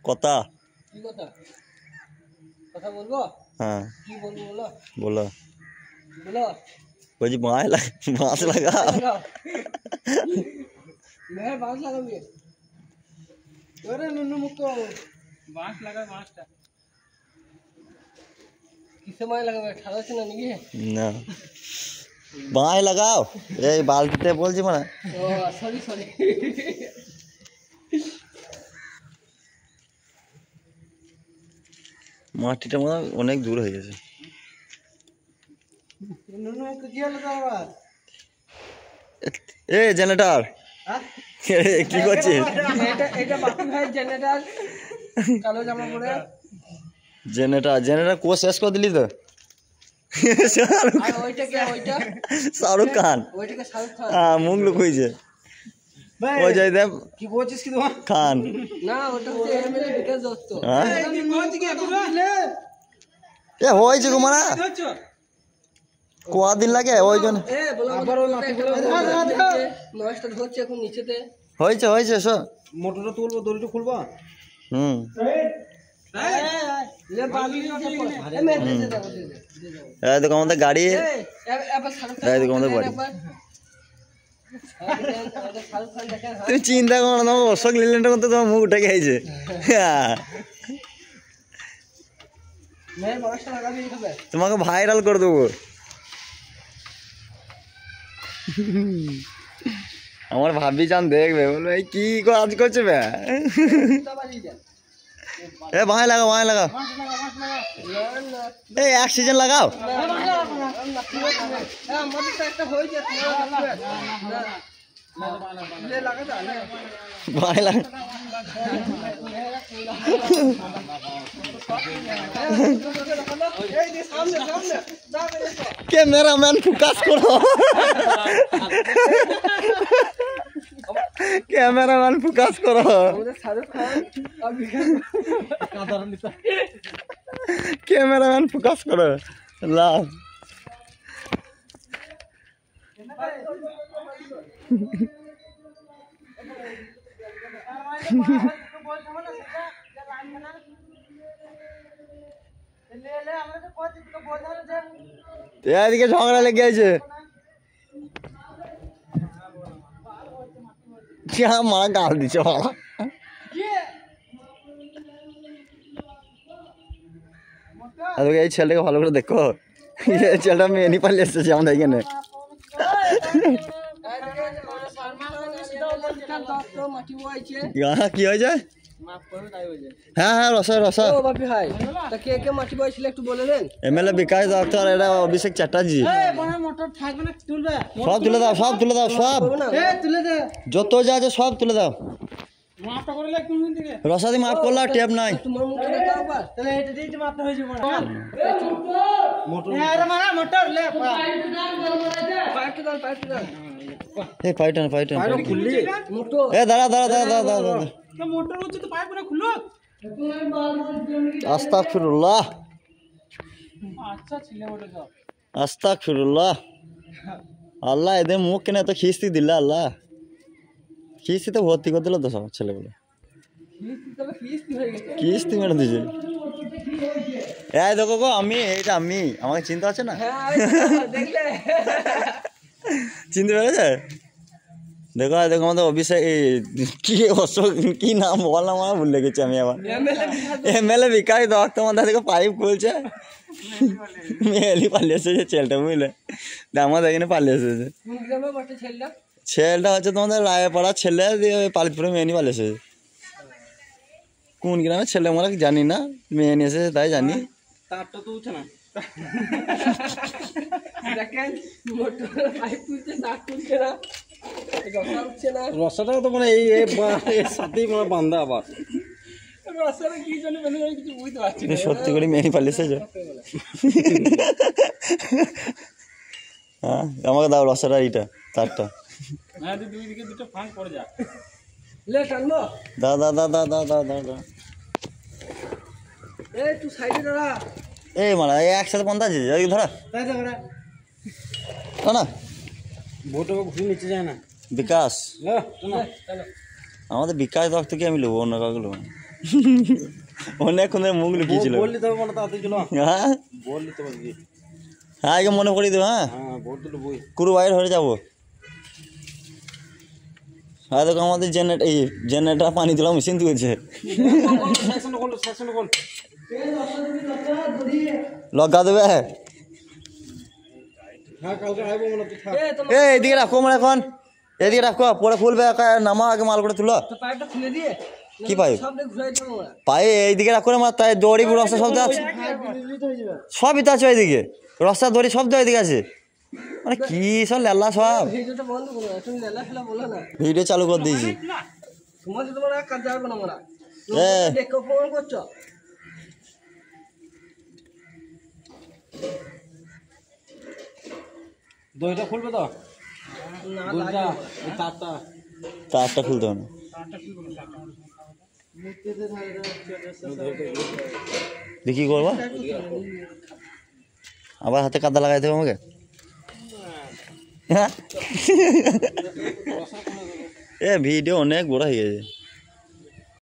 কথা কি কথা কথা বলবো হ্যাঁ কি বলবো বলো বলো বলো বলছি বাঁশ লাগা मैं बांस लगाऊंगी अरे नुन्नू मुक्को बांस लगा बांसটা किसे माय लगाবে ঠাড়া আছে না নাকি না বাঁশ লাগাও এই বালতিতে বলছি মানে ও সরি সরি মাটিটা মনে অনেক দূর হয়ে গেছে নুন্নু মুক্কো কি হলো আবার এ জেনারেটর কি করছিস এটা এটা বাপি ভাই জেনারেটর কালো জামা পরে জেনারেটর কোর্স শেষ করে দিলি তো আর ওইটা কি ওইটা শাহরুখ খান ওইটা কি শাহরুখ খান হ্যাঁ মুখ লুকিয়েছে ওই যাই দেব কি বলছিস কি তোমার খান না ওটা হচ্ছে এমএলএ বিকাশ দত্ত হ্যাঁ কি বলছিস কি এ হয়েছে গো মারা কোয়া দিন লাগে ওই জন্য এ বলো আবার ওই মাটি গুলো নয়টা ধরছে এখন নিচেতে হয়েছে হয়েছে সব মোটরটা তুলবো দড়িটা খুলবো হুম ले बाली ए मैं दे दे এই দেখো আমাদের গাড়ি ए अब शाहरुख এই দেখো আমাদের বাড়ি शाहरुख खान देखें তুমি চিন্তা করো না অশোক লিল্যান্ডের মধ্যে তোমার মুখ উঠে গেছে मैं बांसটা লাগাবি এখানে তোমাকে ভাইরাল করে দেবো আমার ভাবি চান দেখবে বলবে এই কি কাজ করছে বে এ ভাই লাগাও ভাই লাগাও এই এক সিজন লাগাও ভাই লাগা ক্যামেরাম্যান ফোকাস করো ক্যামেরাম্যান ফোকাস করো ক্যামেরাম্যান ফোকাস করো লাভ এদিকে ঝগড়া লেগে আছে মারা গাল দিচ্ছে বাবা এই ছেলেটাকে ভালো করে দেখো এই ছেলেটা মেয়ে নি পালিয়ে এসেছে আমাদের এখানে কি হয়েছে হ্যাঁ হ্যাঁ রসা রসা বাপি ভাই তা কে কে মাটি বইছিল একটু বলে দেন এমএলএ বিকাশ দত্ত আর এটা অভিষেক চ্যাটার্জি মোটর থাকবে না তুলবে সব তুলে দাও সব তুলে দাও সব তুলে দে যত যা আছে সব তুলে দাও মাপটা করলে কোন দিকে রসাদি মাফ করলা টেপ নাই তোমার মুখে দেখা আবার তাহলে এটা দিতে মাপটা হয়ে যাবে মোটর আরে মারা মোটর লে পাইট দাও এই ফাইটান ফাইটান খুললি মোটর এ দাঁড়া দাঁড়া দাঁড়া দাঁড়া দাঁড়া তো মোটর হচ্ছে তো পাইপ না খুলো আস্তাগফিরুল্লাহ আচ্ছা ছিলে ওটা সব আস্তাগফিরুল্লাহ আল্লাহ এদের মুখ কেন এত খিস্তি দিল আল্লাহ কিস্তিতে ভর্তি করে দিল তো সব ছেলেগুলো কিস্তি মেরে দিয়েছে এই দেখো গো আমি এইটা আমি আমাকে চিন্তা আছে না চিনতে পেরেছে দেখো দেখো আমাদের অভিষেক কি অশোক কি নাম বললাম আমার ভুলে গেছি আমি আবার এমএলএ বিকাশ দত্ত আমাদের দেখো পাইপ খুলছে মেয়েলি পালিয়ে এসেছে ছেলেটা বুঝলে আমাদের এখানে পালিয়ে এসেছে ছেলেটা হচ্ছে তোমাদের রায়পাড়া ছেলে দিয়ে পালিতপুরে মেয়ে নিয়ে পালিয়ে এসেছে কোন গ্রামে ছেলে আমরা জানি না মেয়ে নিয়ে এসেছে তাই জানি তারটা তো উঠছে না দেখেন মোটর পাইপ তুলছে তার তুলছে না রসা উঠছে না রসাটা তো মানে এই সাথেই মানে বান্ধা আবার রসাটা কি জন্য মানে কিছু বুঝতে পারছি না সত্যি করে মেয়ে নিয়ে পালিয়ে এসেছে হ্যাঁ আমাকে দাও রসাটা এইটা তারটা হ্যাঁ দুই দিকে দুটো ফাঁক পড়ে যা লে টানবো দা দা দা দা দা দা দা দা এই তুই সাইডে দাঁড়া এই মারা এই একসাথে বন্ধ আছে ওই ধরা তাই দাঁড়া না ভোটে ঘুরে নিচে যায় না বিকাশ চলো আমাদের বিকাশ দত্তকে আমি নেবো অন্য কাউকে নেবো অনেকক্ষণ ধরে মুখ লুকিয়েছিল। বললি তবে মনে তাড়াতাড়ি চলো। হ্যাঁ বললি তো বলবি। হ্যাঁ আগে মনে করিয়ে দেবো। হ্যাঁ হ্যাঁ ভোট দিলে বই। কুরু বাইরে হয়ে যাবো। হ্যাঁ দেখো আমাদের জেনারেটার পানি তোলা মেশিন তুলছে। লগা দেবে। হ্যাঁ কালকে আইবো মনে তুই থাক। এদিকে রাখো মানে এখন এদিকে রাখো পরে খুলবে নামা আগে মাল করে তুলো। পাইপটা খুলে দিয়ে কি পাইপ সব ঘুরাই দেবো পায়ে এইদিকে রাখো রে মার তাই দড়ি রস্তা সব আছে সবই তো আছে ওইদিকে রস্তা দড়ি সব তো ওইদিকে আছে মানে কি সব লেলা সব ভিডিওটা বন্ধ করো তুমি লেলা ফেলা বলো না ভিডিও চালু করে দিয়েছি তোমার সাথে তোমরা কাজ যাবে না আমরা এ দেখো ফোন করছো দইটা খুলবে তো? না দুইটা এই তারটা। তারটা খুলতে হবে না দেখি করবো আবার হাতে কাদা লাগাইতে হবে আমাকে হ্যাঁ এ ভিডিও অনেক বড় হয়ে গেছে